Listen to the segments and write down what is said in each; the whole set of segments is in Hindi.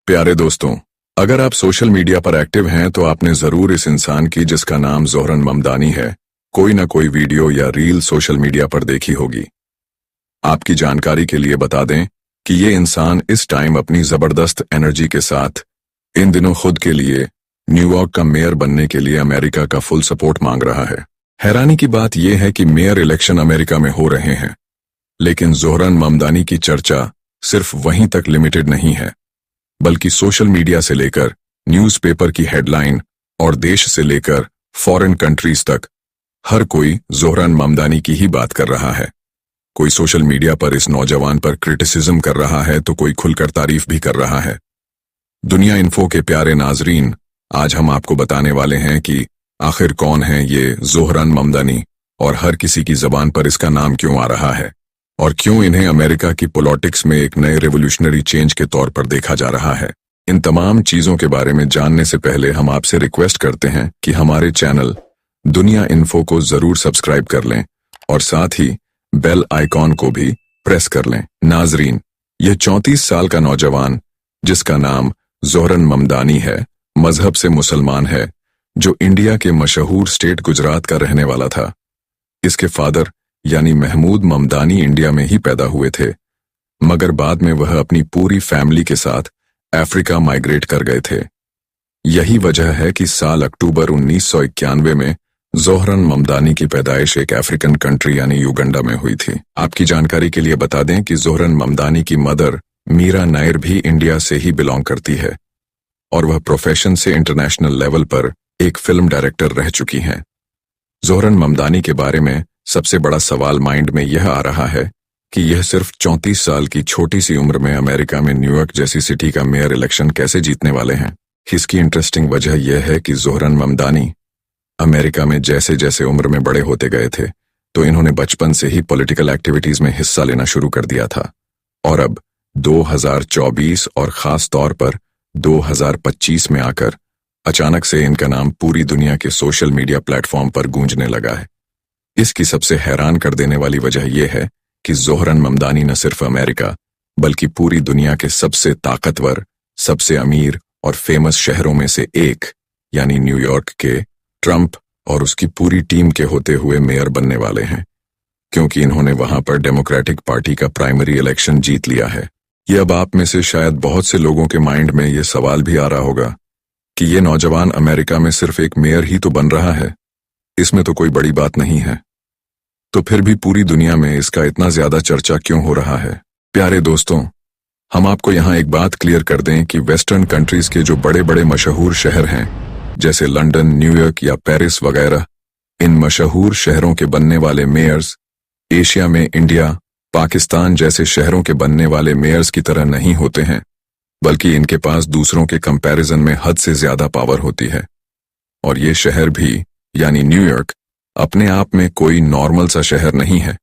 प्यारे दोस्तों, अगर आप सोशल मीडिया पर एक्टिव हैं तो आपने जरूर इस इंसान की जिसका नाम जोहरन ममदानी है कोई ना कोई वीडियो या रील सोशल मीडिया पर देखी होगी। आपकी जानकारी के लिए बता दें कि ये इंसान इस टाइम अपनी जबरदस्त एनर्जी के साथ इन दिनों खुद के लिए न्यूयॉर्क का मेयर बनने के लिए अमेरिका का फुल सपोर्ट मांग रहा है। हैरानी की बात यह है कि मेयर इलेक्शन अमेरिका में हो रहे हैं, लेकिन जोहरन ममदानी की चर्चा सिर्फ वहीं तक लिमिटेड नहीं है, बल्कि सोशल मीडिया से लेकर न्यूज़पेपर की हेडलाइन और देश से लेकर फॉरेन कंट्रीज तक हर कोई जोहरन ममदानी की ही बात कर रहा है। कोई सोशल मीडिया पर इस नौजवान पर क्रिटिसिज्म कर रहा है तो कोई खुलकर तारीफ भी कर रहा है। दुनिया इन्फो के प्यारे नाजरीन, आज हम आपको बताने वाले हैं कि आखिर कौन है ये जोहरन ममदानी और हर किसी की जबान पर इसका नाम क्यों आ रहा है और क्यों इन्हें अमेरिका की पॉलिटिक्स में एक नए रेवोल्यूशनरी चेंज के तौर पर देखा जा रहा है। इन तमाम चीजों के बारे में जानने से पहले हम आपसे रिक्वेस्ट करते हैं कि हमारे चैनल दुनिया इन्फो को जरूर सब्सक्राइब कर लें और साथ ही बेल आइकॉन को भी प्रेस कर लें। नाजरीन, यह 34 साल का नौजवान जिसका नाम जोहरन ममदानी है, मजहब से मुसलमान है, जो इंडिया के मशहूर स्टेट गुजरात का रहने वाला था। इसके फादर यानी महमूद ममदानी इंडिया में ही पैदा हुए थे, मगर बाद में वह अपनी पूरी फैमिली के साथ अफ्रीका माइग्रेट कर गए थे। यही वजह है कि साल अक्टूबर 1991 में जोहरन ममदानी की पैदाइश एक अफ्रीकन कंट्री यानी युगांडा में हुई थी। आपकी जानकारी के लिए बता दें कि जोहरन ममदानी की मदर मीरा नायर भी इंडिया से ही बिलोंग करती है और वह प्रोफेशन से इंटरनेशनल लेवल पर एक फिल्म डायरेक्टर रह चुकी हैं। जोहरन ममदानी के बारे में सबसे बड़ा सवाल माइंड में यह आ रहा है कि यह सिर्फ 34 साल की छोटी सी उम्र में अमेरिका में न्यूयॉर्क जैसी सिटी का मेयर इलेक्शन कैसे जीतने वाले हैं। इसकी इंटरेस्टिंग वजह यह है कि जोहरन ममदानी अमेरिका में जैसे जैसे उम्र में बड़े होते गए थे तो इन्होंने बचपन से ही पॉलिटिकल एक्टिविटीज में हिस्सा लेना शुरू कर दिया था और अब 2024 और खास तौर पर 2025 में आकर अचानक से इनका नाम पूरी दुनिया के सोशल मीडिया प्लेटफॉर्म पर गूंजने लगा है। इसकी सबसे हैरान कर देने वाली वजह यह है कि जोहरन ममदानी न सिर्फ अमेरिका बल्कि पूरी दुनिया के सबसे ताकतवर, सबसे अमीर और फेमस शहरों में से एक यानी न्यूयॉर्क के ट्रंप और उसकी पूरी टीम के होते हुए मेयर बनने वाले हैं, क्योंकि इन्होंने वहां पर डेमोक्रेटिक पार्टी का प्राइमरी इलेक्शन जीत लिया है। ये अब आप में से शायद बहुत से लोगों के माइंड में ये सवाल भी आ रहा होगा कि ये नौजवान अमेरिका में सिर्फ एक मेयर ही तो बन रहा है, इसमें तो कोई बड़ी बात नहीं है, तो फिर भी पूरी दुनिया में इसका इतना ज्यादा चर्चा क्यों हो रहा है। प्यारे दोस्तों, हम आपको यहाँ एक बात क्लियर कर दें कि वेस्टर्न कंट्रीज के जो बड़े बड़े मशहूर शहर हैं जैसे लंदन, न्यूयॉर्क या पेरिस वगैरह, इन मशहूर शहरों के बनने वाले मेयर्स एशिया में इंडिया, पाकिस्तान जैसे शहरों के बनने वाले मेयर्स की तरह नहीं होते हैं, बल्कि इनके पास दूसरों के कंपैरिजन में हद से ज्यादा पावर होती है। और ये शहर भी यानी न्यूयॉर्क अपने आप में कोई नॉर्मल सा शहर नहीं है,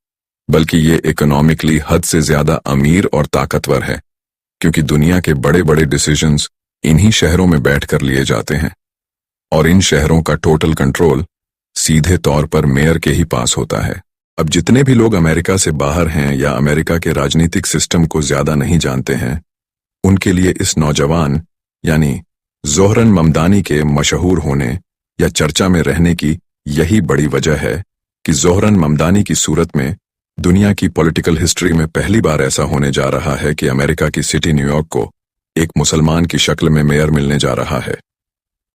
बल्कि ये इकोनॉमिकली हद से ज्यादा अमीर और ताकतवर है, क्योंकि दुनिया के बड़े बड़े डिसीजंस इन्हीं शहरों में बैठकर लिए जाते हैं और इन शहरों का टोटल कंट्रोल सीधे तौर पर मेयर के ही पास होता है। अब जितने भी लोग अमेरिका से बाहर हैं या अमेरिका के राजनीतिक सिस्टम को ज्यादा नहीं जानते हैं, उनके लिए इस नौजवान यानी जोहरन ममदानी के मशहूर होने या चर्चा में रहने की यही बड़ी वजह है कि जोहरन ममदानी की सूरत में दुनिया की पॉलिटिकल हिस्ट्री में पहली बार ऐसा होने जा रहा है कि अमेरिका की सिटी न्यूयॉर्क को एक मुसलमान की शक्ल में मेयर मिलने जा रहा है।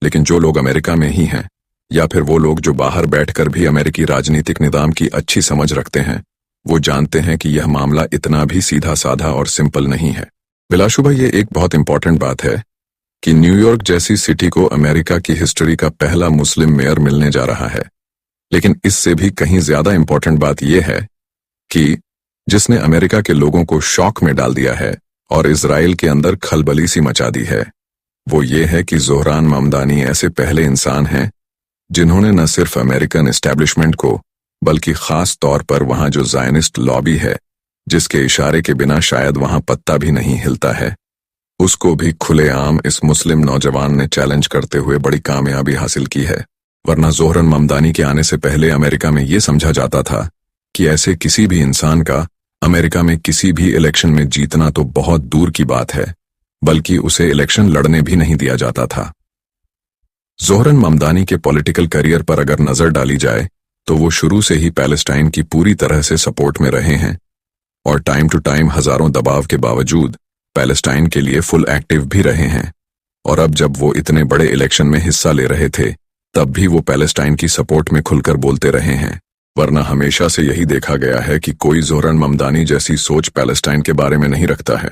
लेकिन जो लोग अमेरिका में ही हैं या फिर वो लोग जो बाहर बैठकर भी अमेरिकी राजनीतिक निज़ाम की अच्छी समझ रखते हैं, वो जानते हैं कि यह मामला इतना भी सीधा साधा और सिंपल नहीं है। बिलाशुबा ये एक बहुत इंपॉर्टेंट बात है कि न्यूयॉर्क जैसी सिटी को अमेरिका की हिस्ट्री का पहला मुस्लिम मेयर मिलने जा रहा है, लेकिन इससे भी कहीं ज्यादा इंपॉर्टेंट बात यह है कि जिसने अमेरिका के लोगों को शॉक में डाल दिया है और इजराइल के अंदर खलबली सी मचा दी है, वो ये है कि जोहरन ममदानी ऐसे पहले इंसान हैं जिन्होंने न सिर्फ अमेरिकन एस्टेब्लिशमेंट को बल्कि खास तौर पर वहां जो ज़ायनिस्ट लॉबी है, जिसके इशारे के बिना शायद वहां पत्ता भी नहीं हिलता है, उसको भी खुलेआम इस मुस्लिम नौजवान ने चैलेंज करते हुए बड़ी कामयाबी हासिल की है। वरना जोहरन ममदानी के आने से पहले अमेरिका में ये समझा जाता था कि ऐसे किसी भी इंसान का अमेरिका में किसी भी इलेक्शन में जीतना तो बहुत दूर की बात है, बल्कि उसे इलेक्शन लड़ने भी नहीं दिया जाता था। जोहरन ममदानी के पॉलिटिकल करियर पर अगर नजर डाली जाए तो वो शुरू से ही पैलेस्टाइन की पूरी तरह से सपोर्ट में रहे हैं और टाइम टू टाइम हजारों दबाव के बावजूद पैलेस्टाइन के लिए फुल एक्टिव भी रहे हैं। और अब जब वो इतने बड़े इलेक्शन में हिस्सा ले रहे थे तब भी वो पैलेस्टाइन की सपोर्ट में खुलकर बोलते रहे हैं, वरना हमेशा से यही देखा गया है कि कोई जोहरन ममदानी जैसी सोच पैलेस्टाइन के बारे में नहीं रखता है।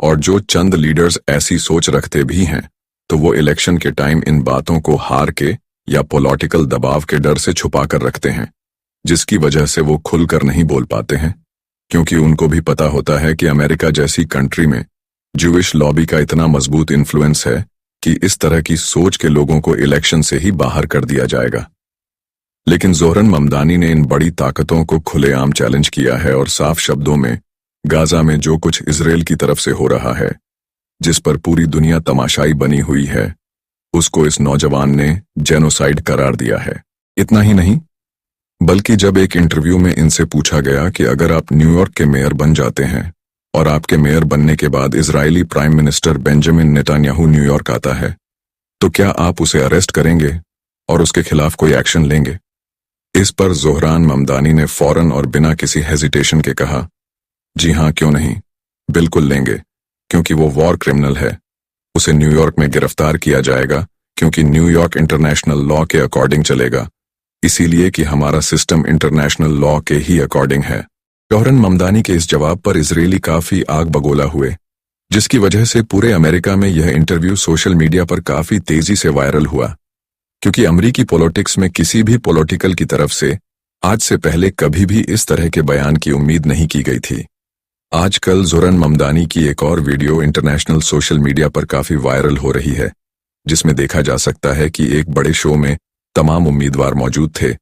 और जो चंद लीडर्स ऐसी सोच रखते भी हैं तो वो इलेक्शन के टाइम इन बातों को हार के या पॉलिटिकल दबाव के डर से छुपा कर रखते हैं, जिसकी वजह से वो खुलकर नहीं बोल पाते हैं, क्योंकि उनको भी पता होता है कि अमेरिका जैसी कंट्री में ज्यूइश लॉबी का इतना मजबूत इन्फ्लुएंस है कि इस तरह की सोच के लोगों को इलेक्शन से ही बाहर कर दिया जाएगा। लेकिन जोहरन ममदानी ने इन बड़ी ताकतों को खुलेआम चैलेंज किया है और साफ शब्दों में गाजा में जो कुछ इजराइल की तरफ से हो रहा है, जिस पर पूरी दुनिया तमाशाई बनी हुई है, उसको इस नौजवान ने जेनोसाइड करार दिया है। इतना ही नहीं, बल्कि जब एक इंटरव्यू में इनसे पूछा गया कि अगर आप न्यूयॉर्क के मेयर बन जाते हैं और आपके मेयर बनने के बाद Israeli prime minister Benjamin Netanyahu New York आता है तो क्या आप उसे अरेस्ट करेंगे और उसके खिलाफ कोई एक्शन लेंगे? इस पर जोहरान ममदानी ने फौरन और बिना किसी हेजिटेशन के कहा, जी हाँ, क्यों नहीं, बिल्कुल लेंगे, क्योंकि वो वॉर क्रिमिनल है। उसे न्यूयॉर्क में गिरफ्तार किया जाएगा क्योंकि न्यूयॉर्क इंटरनेशनल लॉ के अकॉर्डिंग चलेगा, इसीलिए कि हमारा सिस्टम इंटरनेशनल लॉ के ही अकॉर्डिंग है। जोहरन ममदानी के इस जवाब पर इजरायली काफी आग बगोला हुए, जिसकी वजह से पूरे अमेरिका में यह इंटरव्यू सोशल मीडिया पर काफी तेजी से वायरल हुआ, क्योंकि अमेरिकी पॉलिटिक्स में किसी भी पॉलिटिकल की तरफ से आज से पहले कभी भी इस तरह के बयान की उम्मीद नहीं की गई थी। आजकल जोहरन ममदानी की एक और वीडियो इंटरनेशनल सोशल मीडिया पर काफी वायरल हो रही है, जिसमें देखा जा सकता है कि एक बड़े शो में तमाम उम्मीदवार मौजूद थे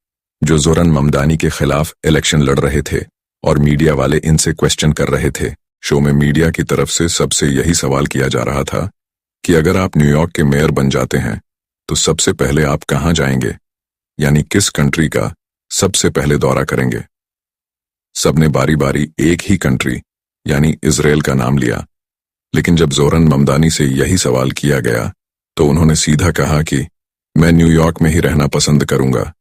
जो जोहरन ममदानी के खिलाफ इलेक्शन लड़ रहे थे और मीडिया वाले इनसे क्वेश्चन कर रहे थे। शो में मीडिया की तरफ से सबसे यही सवाल किया जा रहा था कि अगर आप न्यूयॉर्क के मेयर बन जाते हैं तो सबसे पहले आप कहां जाएंगे, यानी किस कंट्री का सबसे पहले दौरा करेंगे। सबने बारी बारी एक ही कंट्री यानी इजराइल का नाम लिया, लेकिन जब जोहरन ममदानी से यही सवाल किया गया तो उन्होंने सीधा कहा कि मैं न्यूयॉर्क में ही रहना पसंद करूंगा,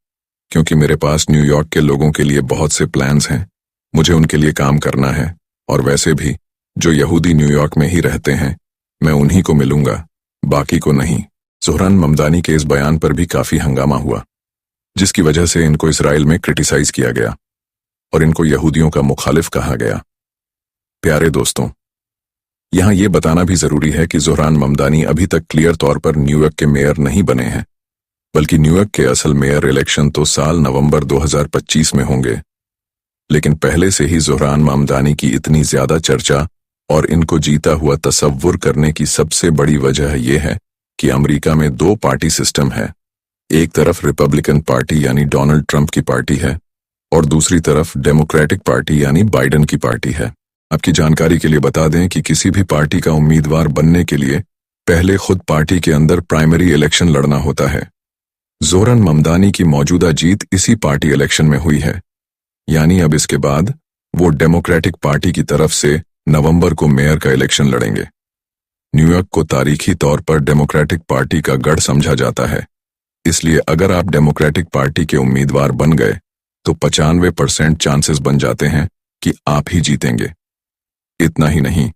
क्योंकि मेरे पास न्यूयॉर्क के लोगों के लिए बहुत से प्लान्स हैं, मुझे उनके लिए काम करना है, और वैसे भी जो यहूदी न्यूयॉर्क में ही रहते हैं मैं उन्हीं को मिलूंगा, बाकी को नहीं। जोहरन ममदानी के इस बयान पर भी काफी हंगामा हुआ, जिसकी वजह से इनको इसराइल में क्रिटिसाइज किया गया और इनको यहूदियों का मुखालिफ कहा गया। प्यारे दोस्तों, यहां यह बताना भी जरूरी है कि जोहरन ममदानी अभी तक क्लियर तौर पर न्यूयॉर्क के मेयर नहीं बने हैं, बल्कि न्यूयॉर्क के असल मेयर इलेक्शन तो साल नवंबर 2025 में होंगे। लेकिन पहले से ही जोहरन ममदानी की इतनी ज्यादा चर्चा और इनको जीता हुआ तसव्वुर करने की सबसे बड़ी वजह यह है कि अमेरिका में दो पार्टी सिस्टम है। एक तरफ रिपब्लिकन पार्टी यानी डोनाल्ड ट्रंप की पार्टी है और दूसरी तरफ डेमोक्रेटिक पार्टी यानी बाइडेन की पार्टी है। आपकी जानकारी के लिए बता दें कि किसी भी पार्टी का उम्मीदवार बनने के लिए पहले खुद पार्टी के अंदर प्राइमरी इलेक्शन लड़ना होता है। जोहरन ममदानी की मौजूदा जीत इसी पार्टी इलेक्शन में हुई है, यानी अब इसके बाद वो डेमोक्रेटिक पार्टी की तरफ से नवंबर को मेयर का इलेक्शन लड़ेंगे। न्यूयॉर्क को तारीखी तौर पर डेमोक्रेटिक पार्टी का गढ़ समझा जाता है, इसलिए अगर आप डेमोक्रेटिक पार्टी के उम्मीदवार बन गए तो 95% चांसेस बन जाते हैं कि आप ही जीतेंगे। इतना ही नहीं,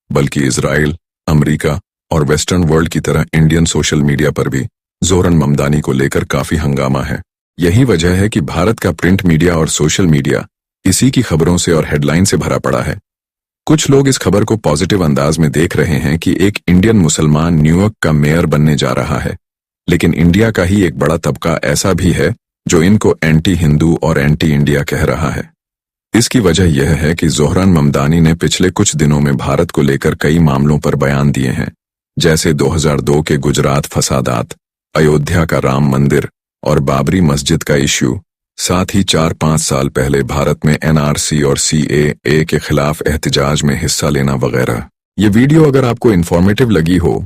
बल्कि इजराइल, अमेरिका और वेस्टर्न वर्ल्ड की तरह इंडियन सोशल मीडिया पर भी जोहरन ममदानी को लेकर काफी हंगामा है। यही वजह है कि भारत का प्रिंट मीडिया और सोशल मीडिया इसी की खबरों से और हेडलाइन से भरा पड़ा है। कुछ लोग इस खबर को पॉजिटिव अंदाज में देख रहे हैं कि एक इंडियन मुसलमान न्यूयॉर्क का मेयर बनने जा रहा है, लेकिन इंडिया का ही एक बड़ा तबका ऐसा भी है जो इनको एंटी हिंदू और एंटी इंडिया कह रहा है। इसकी वजह यह है कि जोहरन ममदानी ने पिछले कुछ दिनों में भारत को लेकर कई मामलों पर बयान दिए हैं, जैसे 2002 के गुजरात फसादात, अयोध्या का राम मंदिर और बाबरी मस्जिद का इश्यू, साथ ही 4-5 साल पहले भारत में NRC और CAA के खिलाफ एहतजाज में हिस्सा लेना वगैरह। ये वीडियो अगर आपको इन्फॉर्मेटिव लगी हो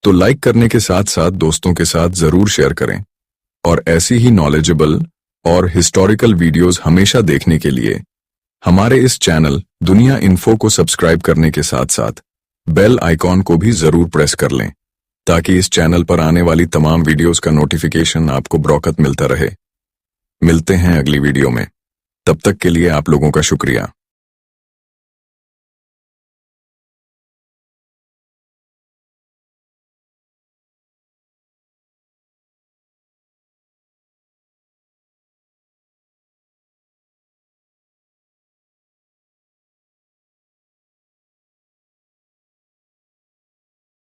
तो लाइक करने के साथ साथ दोस्तों के साथ जरूर शेयर करें, और ऐसी ही नॉलेजेबल और हिस्टोरिकल वीडियोस हमेशा देखने के लिए हमारे इस चैनल दुनिया इन्फो को सब्सक्राइब करने के साथ साथ बेल आइकॉन को भी जरूर प्रेस कर लें ताकि इस चैनल पर आने वाली तमाम वीडियोस का नोटिफिकेशन आपको बरौकत मिलता रहे। मिलते हैं अगली वीडियो में, तब तक के लिए आप लोगों का शुक्रिया।